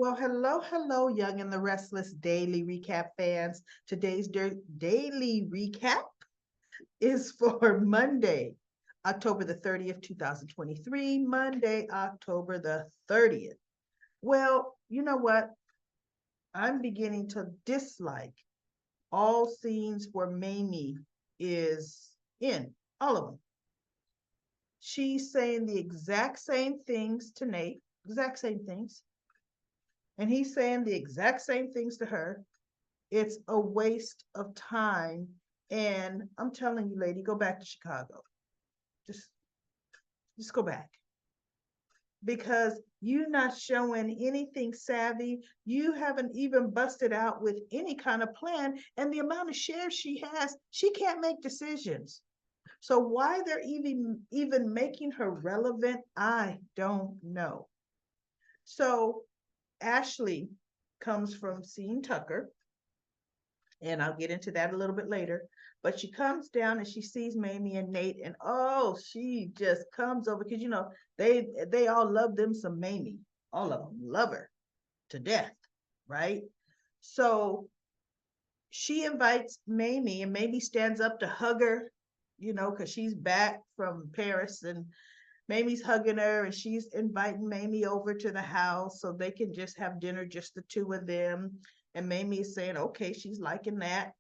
Well, hello, Young and the Restless Daily Recap fans. Today's daily recap is for Monday, October the 30th, 2023. Monday, October the 30th. Well, you know what? I'm beginning to dislike all scenes where Mamie is in, all of them. She's saying the exact same things to Nate, exact same things, and he's saying the exact same things to her. It's a waste of time. And I'm telling you, lady, go back to Chicago. Just just go back. Because you're not showing anything savvy. You haven't even busted out with any kind of plan. And the amount of shares she has, she can't make decisions. So why they're even making her relevant, I don't know. So Ashley comes from seeing Tucker, and I'll get into that a little bit later. But she comes down and she sees Mamie and Nate, and oh, she just comes over because they all love them some Mamie. All of them love her to death, right? So she invites Mamie, and Mamie stands up to hug her, because she's back from Paris, and Mamie's hugging her, and she's inviting Mamie over to the house so they can just have dinner, just the two of them. And Mamie is saying, okay, she's liking that.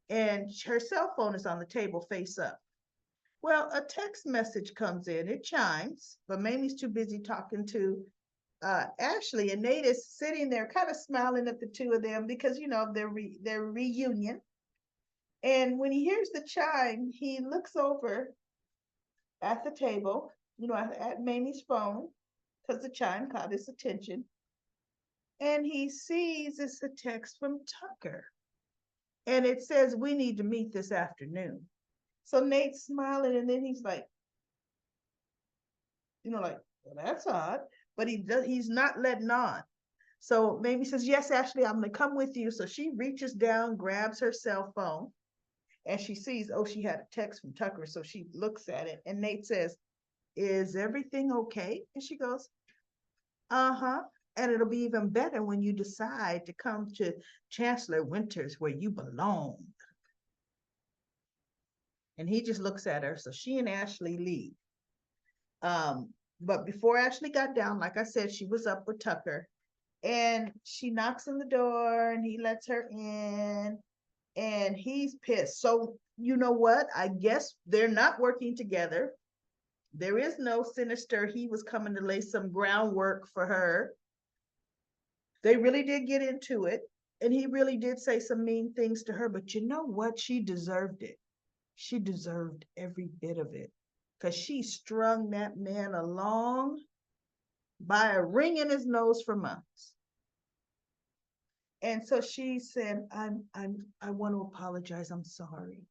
And her cell phone is on the table face up. Well, a text message comes in, it chimes, but Mamie's too busy talking to Ashley, and Nate is sitting there kind of smiling at the two of them because, their reunion. And when he hears the chime, he looks over at the table, at Mamie's phone, because the chime caught his attention. And he sees it's a text from Tucker. And it says, we need to meet this afternoon. So Nate's smiling, and then he's like, well, that's odd. But he's not letting on. So Mamie says, yes, Ashley, I'm going to come with you. So she reaches down, grabs her cell phone, and she sees, oh, she had a text from Tucker. So she looks at it, and Nate says, is everything okay? And she goes, uh-huh. And it'll be even better when you decide to come to Chancellor Winters where you belong. And he just looks at her. So she and Ashley leave. But before Ashley got down, like I said, she was up with Tucker. And she knocks on the door and he lets her in. And he's pissed. So you know what? I guess they're not working together. There is no Sinister. He was coming to lay some groundwork for her. They really did get into it. And he really did say some mean things to her. But you know what? She deserved it. She deserved every bit of it. Because she strung that man along by a ring in his nose for months. And so she said, I want to apologize. I'm sorry.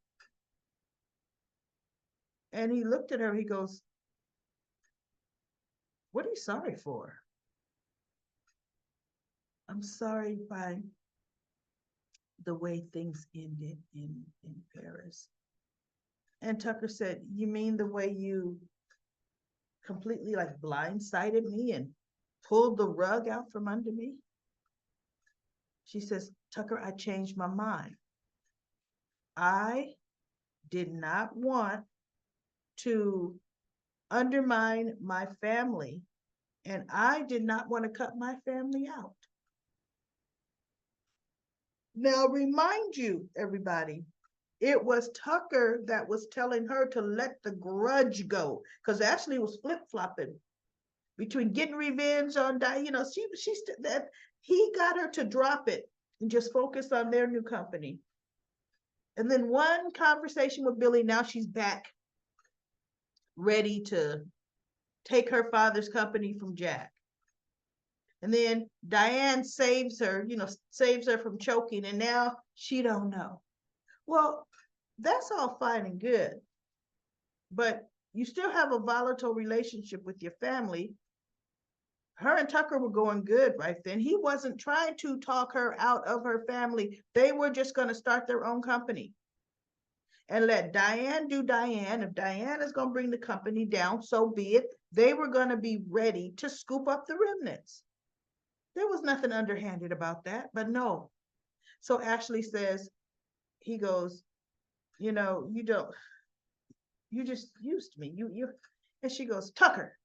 And he looked at her, he goes, what are you sorry for? I'm sorry by the way things ended in Paris. And Tucker said, you mean the way you completely like blindsided me and pulled the rug out from under me? She says, Tucker, I changed my mind. I did not want to undermine my family, and I did not want to cut my family out. Now, remind you, everybody, it was Tucker that was telling her to let the grudge go because Ashley was flip flopping between getting revenge on Diane. She's that he got her to drop it and just focus on their new company. And then one conversation with Billy, now she's back ready to take her father's company from Jack. And then Diane saves her, saves her from choking, and now she don't know. Well, that's all fine and good, but you still have a volatile relationship with your family. Her and Tucker were going good right then. He wasn't trying to talk her out of her family. They were just going to start their own company and let Diane do Diane. If Diane is going to bring the company down, so be it. They were going to be ready to scoop up the remnants. There was nothing underhanded about that, but no. So Ashley says, he goes, you don't, you just used me. And she goes, Tucker,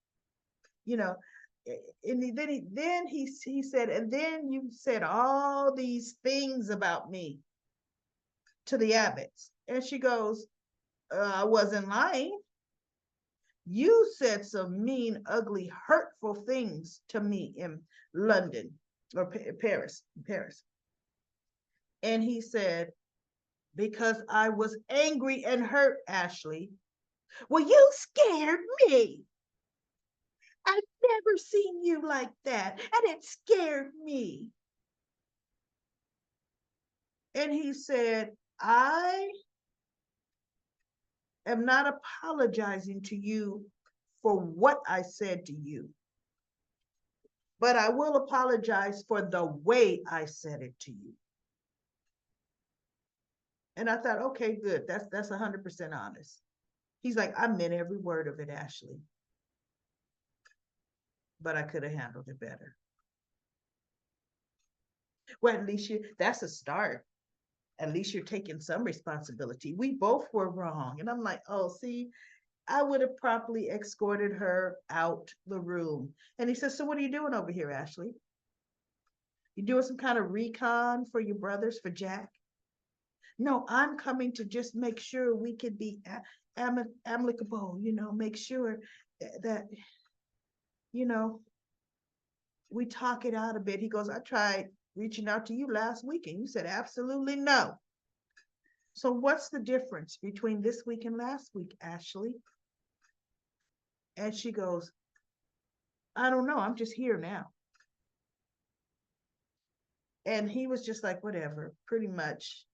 you know, and then he said, and then you said all these things about me to the Abbotts. And she goes, I wasn't lying. You said some mean, ugly, hurtful things to me in London or Paris. And he said, because I was angry and hurt, Ashley. Well, you scared me. I've never seen you like that, and it scared me. And he said, I am not apologizing to you for what I said to you, but I will apologize for the way I said it to you. And I thought, okay, good. That's 100% honest. He's like, I meant every word of it, Ashley, but I could have handled it better. Well, at least that's a start. At least you're taking some responsibility. We both were wrong. And I'm like, oh, see, I would have promptly escorted her out the room. And he says, so what are you doing over here, Ashley? You doing some kind of recon for your brothers, for Jack? No, I'm coming to just make sure we could be amicable, make sure that, you know, we talk it out a bit. He goes, I tried reaching out to you last week and you said absolutely no. So what's the difference between this week and last week, Ashley? And she goes, I don't know. I'm just here now. And he was just like, whatever, pretty much.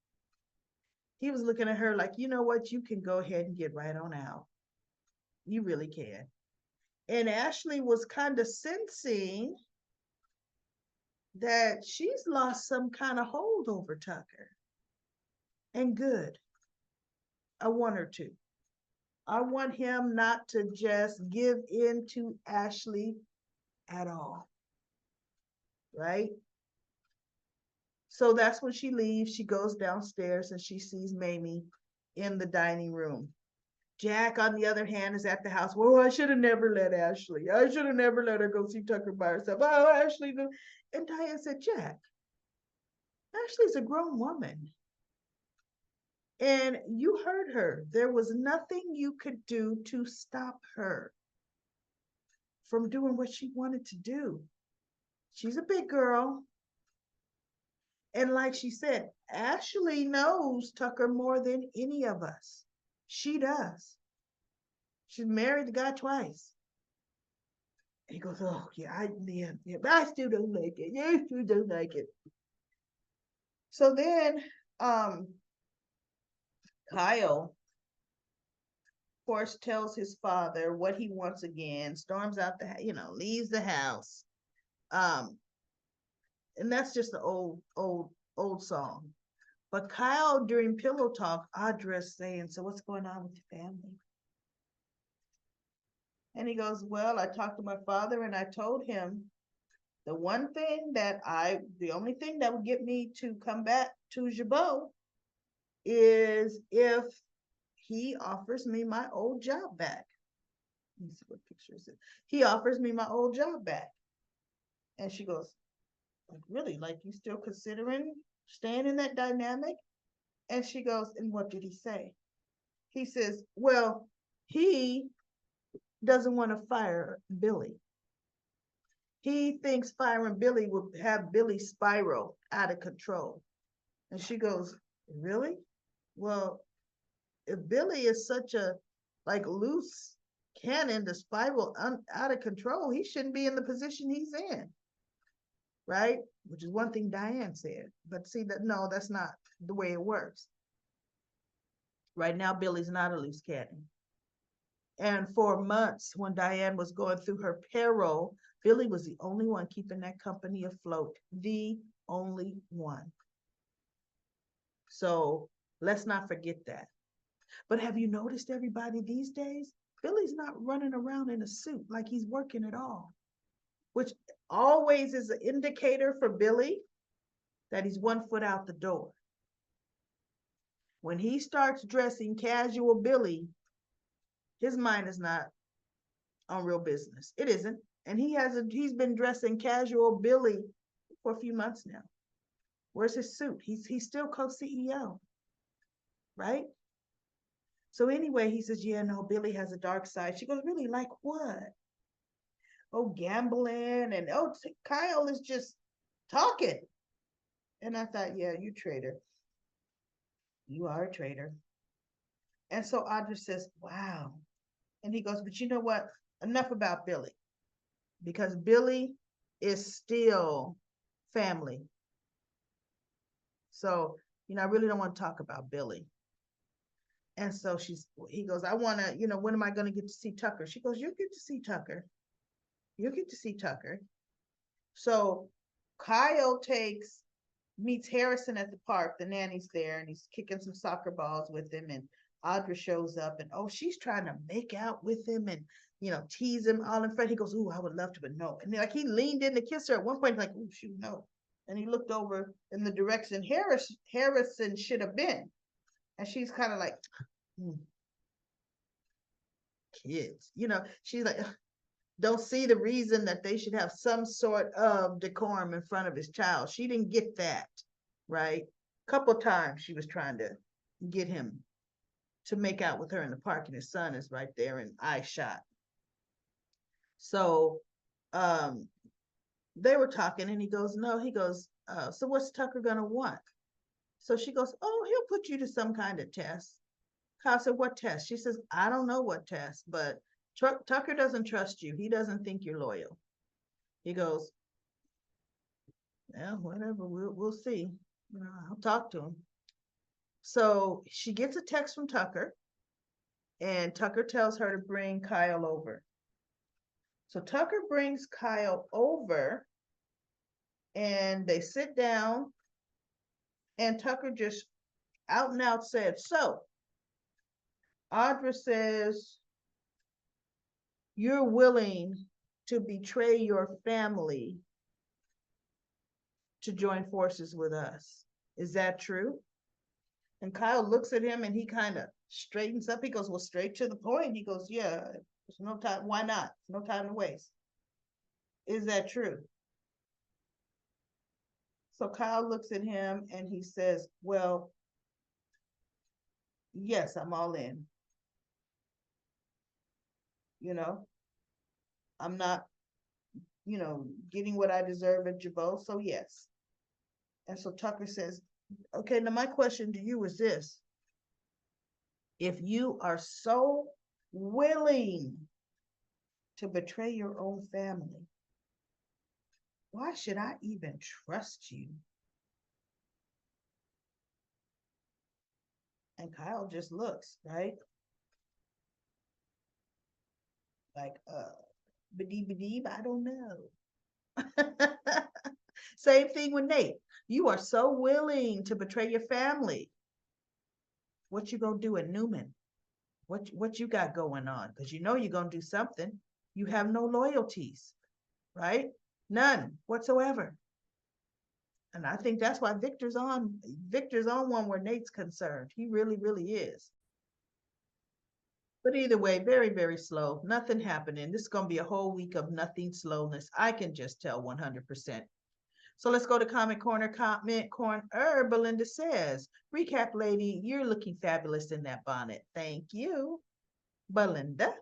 He was looking at her like, you know what? You can go ahead and get right on out. You really can. And Ashley was kind of sensing that she's lost some kind of hold over Tucker. And good. I want her to. I want him not to just give in to Ashley at all. Right? So that's when she leaves. She goes downstairs and she sees Mamie in the dining room. Jack, on the other hand, is at the house. Well, I should have never let Ashley. I should have never let her go see Tucker by herself. Oh, Ashley. And Diane said, Jack, Ashley's a grown woman. And you heard her. There was nothing you could do to stop her from doing what she wanted to do. She's a big girl. And like she said, Ashley knows Tucker more than any of us. She does. She's married the guy twice. And he goes, oh, yeah, but I still don't like it. Yeah, I still don't like it. So then Kyle, of course, tells his father what he wants again, storms out leaves the house. And that's just the old song. But Kyle, during pillow talk, Audra is saying, so what's going on with your family? And he goes, well, I talked to my father and I told him the only thing that would get me to come back to Jabot is if he offers me my old job back. Let me see what picture is it. He offers me my old job back. And she goes, like, really? Like, you still considering staying in that dynamic? And she goes, and what did he say? He says, well, he doesn't want to fire Billy. He thinks firing Billy would have Billy spiral out of control. And she goes, really? Well, if Billy is such a loose cannon to spiral out of control, he shouldn't be in the position he's in. Right? Which is one thing Diane said. But see, that's not the way it works. Right now, Billy's not a loose cannon. And for months, when Diane was going through her peril, Billy was the only one keeping that company afloat. The only one. So let's not forget that. But have you noticed, everybody, these days, Billy's not running around in a suit like he's working at all. Which always is an indicator for Billy that he's 1 foot out the door. When he starts dressing casual Billy, his mind is not on real business. It isn't. And he's been dressing casual Billy for a few months now. Where's his suit? He's still co-CEO, right? So anyway, he says, yeah, no, Billy has a dark side. She goes, really, like what? Oh, gambling, and oh, Kyle is just talking. And I thought, yeah, you traitor. You are a traitor. And so Audra says, wow. And he goes, but you know what? Enough about Billy, because Billy is still family. So, I really don't want to talk about Billy. And so he goes, I want to, when am I going to get to see Tucker? She goes, you'll get to see Tucker. You'll get to see Tucker. So Kyle meets Harrison at the park. The nanny's there, and he's kicking some soccer balls with him. And Audra shows up, and she's trying to make out with him and, tease him all in front. He goes, ooh, I would love to, but no. And like he leaned in to kiss her at one point, like, ooh, shoot, no. And he looked over in the direction Harrison should have been. And she's kind of like, kids, she's like, don't see the reason that they should have some sort of decorum in front of his child. She didn't get that, right? A couple times she was trying to get him to make out with her in the park, and his son is right there in eye shot. So they were talking, and he goes, no, so what's Tucker gonna want? So she goes, oh, he'll put you to some kind of test. Kyle said, what test? She says, I don't know what test, but Tucker doesn't trust you. He doesn't think you're loyal. He goes, well, whatever, we'll see. I'll talk to him. So she gets a text from Tucker, and Tucker tells her to bring Kyle over. So Tucker brings Kyle over, and they sit down, and Tucker just out and out said, so Audra says you're willing to betray your family to join forces with us. Is that true? And Kyle looks at him, and he kind of straightens up. He goes, well, straight to the point. He goes, yeah, there's no time. Why not? No time to waste. Is that true? So Kyle looks at him, and he says, well, yes, I'm all in. I'm not, getting what I deserve at Jabot. So yes. And so Tucker says, okay, now my question to you is this. If you are so willing to betray your own family, why should I even trust you? And Kyle just looks, right? Like, Badeeb, I don't know. Same thing with Nate. You are so willing to betray your family. What you gonna do at Newman? What you got going on? Because you're gonna do something. You have no loyalties, right? None whatsoever. And I think that's why Victor's on one where Nate's concerned. He really, really is. But either way, very, very slow. Nothing happening. This is going to be a whole week of nothing slowness. I can just tell 100%. So let's go to Comment Corner. Comment Corner. Belinda says, recap lady, you're looking fabulous in that bonnet. Thank you, Belinda.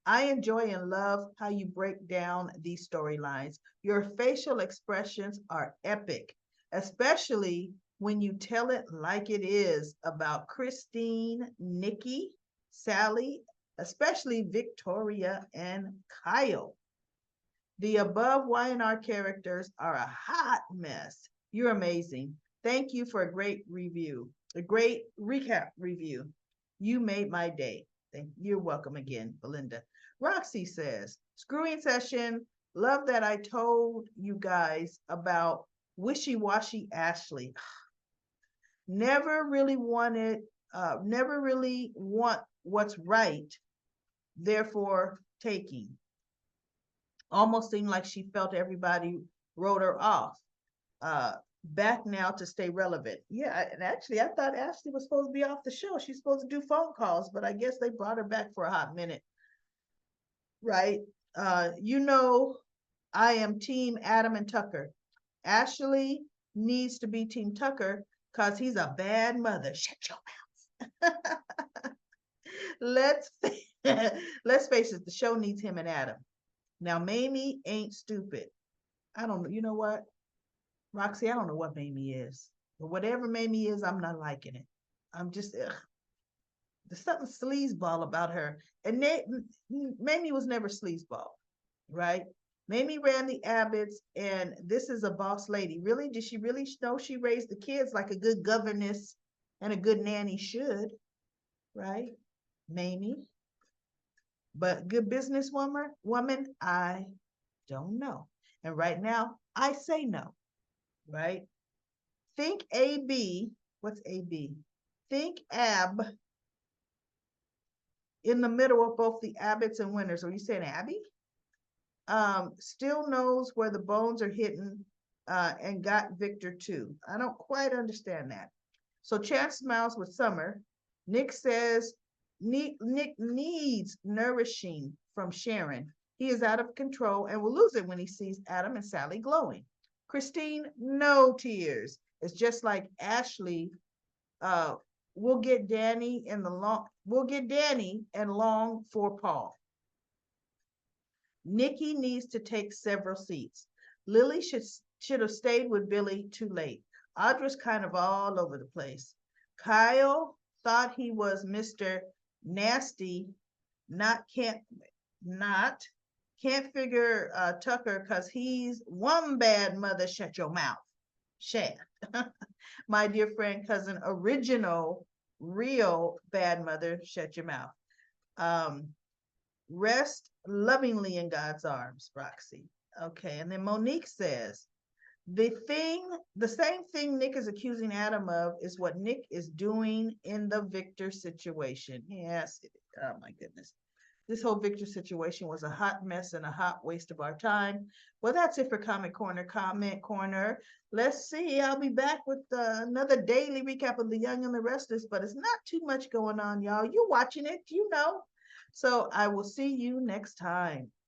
I enjoy and love how you break down these storylines. Your facial expressions are epic, especially when you tell it like it is about Christine, Nikki, Sally, especially Victoria and Kyle. The above Y&R characters are a hot mess. You're amazing. Thank you for a great review, a great recap review. You made my day. You're welcome again, Belinda. Roxy says, screwing session. Love that I told you guys about wishy-washy Ashley. Never really want what's right, therefore taking. Almost seemed like she felt everybody wrote her off. Uh, Back now to stay relevant. Yeah, and actually, I thought Ashley was supposed to be off the show. She's supposed to do phone calls, but I guess they brought her back for a hot minute, right? You know, I am Team Adam and Tucker. Ashley needs to be Team Tucker because he's a bad mother. Shut your mouth. let's let's face it, the show needs him and Adam. Now, Mamie ain't stupid. I don't know. You know what, Roxy? I don't know what Mamie is, but whatever Mamie is, I'm not liking it. I'm just ugh. There's something sleazeball about her, and Mamie was never sleazeball, right? Mamie ran the Abbotts, and this is a boss lady. Really? Did she really know she raised the kids like a good governess and a good nanny should, right? Mamie. But good businesswoman, I don't know. And right now, I say no, right? Think AB. What's AB? Think Ab in the middle of both the Abbotts and Winters. Are you saying Abby? Still knows where the bones are hidden and got Victor too. I don't quite understand that. So Chance smiles with Summer. Nick says Nick needs nourishing from Sharon. He is out of control and will lose it when he sees Adam and Sally glowing. Christine, no tears. It's just like Ashley. Uh, we'll get Danny in the long. We'll get Danny and long for Paul. Nikki needs to take several seats. Lily should have stayed with Billy too late. Audra's kind of all over the place. Kyle thought he was Mr. Nasty, not not can't figure Tucker because he's one bad mother. Shut your mouth. Shad. My dear friend, cousin, original, real bad mother. Shut your mouth. Um, Rest lovingly in God's arms, Roxy. Okay, and then Monique says, the same thing Nick is accusing Adam of is what Nick is doing in the Victor situation. Yes, oh my goodness. This whole Victor situation was a hot mess and a hot waste of our time. Well, that's it for Comment Corner. Let's see. I'll be back with another daily recap of The Young and the Restless, but it's not too much going on, y'all. You watching it, you know. So I will see you next time.